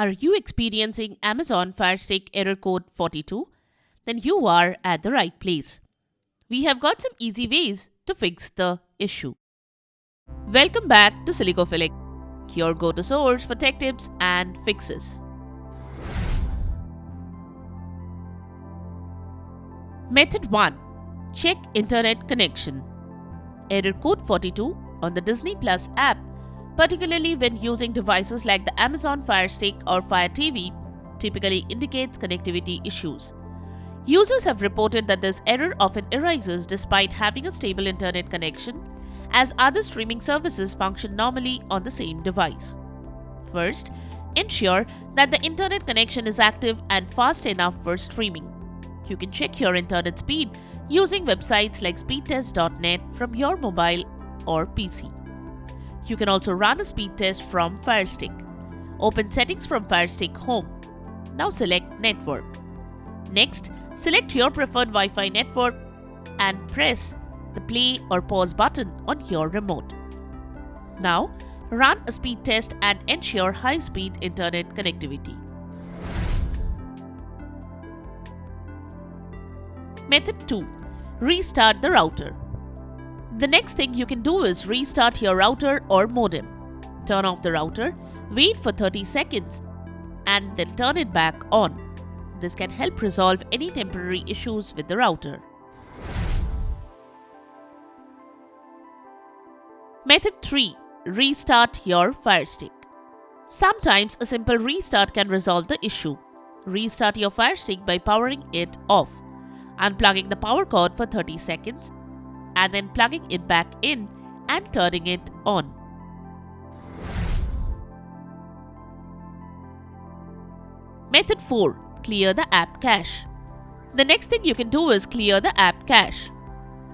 Are you experiencing Amazon Fire Stick error code 42? Then you are at the right place. We have got some easy ways to fix the issue. Welcome back to Silicophilic, your go-to source for tech tips and fixes. Method 1. Check internet connection. Error code 42 on the Disney Plus app, particularly when using devices like the Amazon Fire Stick or Fire TV, typically indicates connectivity issues. Users have reported that this error often arises despite having a stable internet connection, as other streaming services function normally on the same device. First, ensure that the internet connection is active and fast enough for streaming. You can check your internet speed using websites like speedtest.net from your mobile or PC. You can also run a speed test from Fire Stick. Open Settings from Fire Stick Home. Now select Network. Next, select your preferred Wi-Fi network and press the play or pause button on your remote. Now, run a speed test and ensure high-speed internet connectivity. Method 2. Restart the router. The next thing you can do is restart your router or modem. Turn off the router, wait for 30 seconds, and then turn it back on. This can help resolve any temporary issues with the router. Method 3. Restart your Fire Stick. Sometimes a simple restart can resolve the issue. Restart your Fire Stick by powering it off, unplugging the power cord for 30 seconds, and then plugging it back in and turning it on. Method 4. Clear the app cache. The next thing you can do is clear the app cache.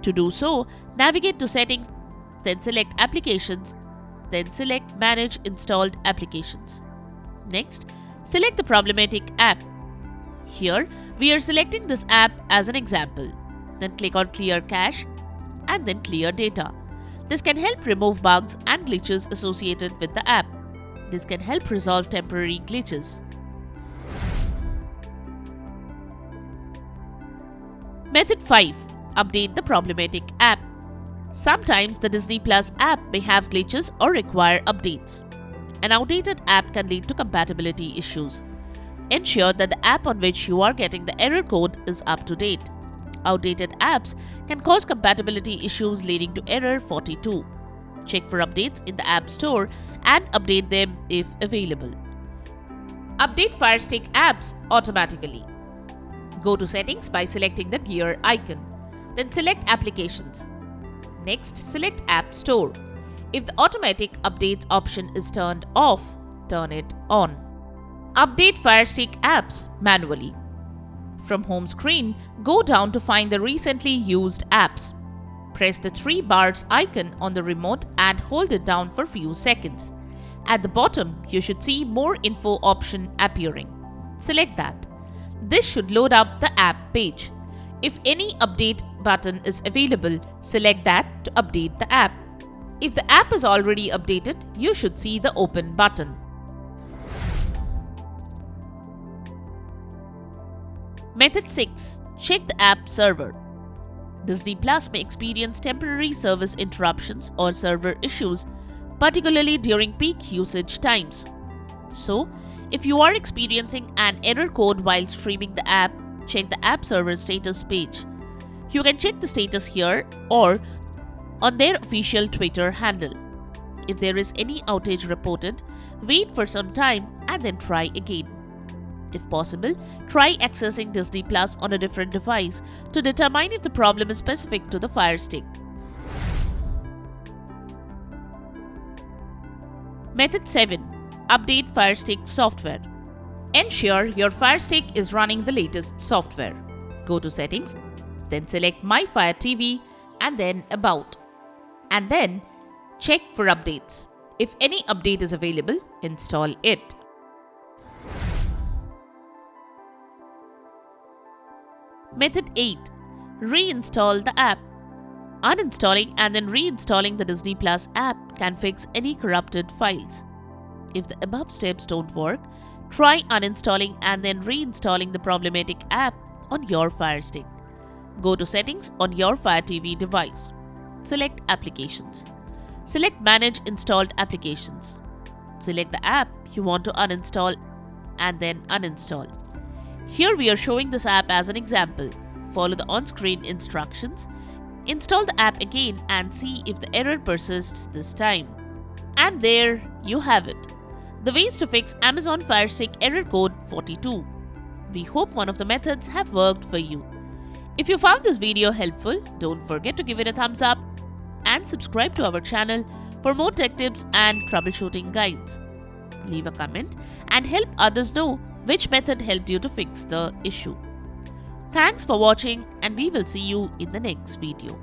To do so, navigate to Settings, then select Applications, then select Manage Installed Applications. Next, select the problematic app. Here, we are selecting this app as an example. Then click on Clear Cache and then Clear Data. This can help remove bugs and glitches associated with the app. This can help resolve temporary glitches. Method 5. Update the problematic app. Sometimes the Disney Plus app may have glitches or require updates. An outdated app can lead to compatibility issues. Ensure that the app on which you are getting the error code is up to date. Outdated apps can cause compatibility issues leading to error 42. Check for updates in the App Store and update them if available. Update Fire Stick apps automatically. Go to Settings by selecting the gear icon. Then select Applications. Next, select App Store. If the automatic updates option is turned off, turn it on. Update Fire Stick apps manually. From home screen, go down to find the recently used apps. Press the 3 bars icon on the remote and hold it down for few seconds. At the bottom, you should see More Info option appearing. Select that. This should load up the app page. If any update button is available, select that to update the app. If the app is already updated, you should see the Open button. Method 6. Check the app server. Disney Plus may experience temporary service interruptions or server issues, particularly during peak usage times. So, if you are experiencing an error code while streaming the app, check the app server status page. You can check the status here or on their official Twitter handle. If there is any outage reported, wait for some time and then try again. If possible, try accessing Disney Plus on a different device to determine if the problem is specific to the Fire Stick. Method 7. Update Fire Stick software. Ensure your Fire Stick is running the latest software. Go to Settings, then select My Fire TV and then About. And then check for updates. If any update is available, install it. Method 8. Reinstall the app. Uninstalling and then reinstalling the Disney Plus app can fix any corrupted files. If the above steps don't work, Try uninstalling and then reinstalling the problematic app on your Fire Stick. Go to Settings on your Fire TV device. Select Applications. Select Manage Installed Applications. Select the app you want to uninstall and then uninstall. Here we are showing this app as an example. Follow the on-screen instructions. Install the app again and see if the error persists this time. And there you have it. The ways to fix Amazon Fire Stick error code 42. We hope one of the methods have worked for you. If you found this video helpful, don't forget to give it a thumbs up and subscribe to our channel for more tech tips and troubleshooting guides. Leave a comment and help others know which method helped you to fix the issue. Thanks for watching, and we will see you in the next video.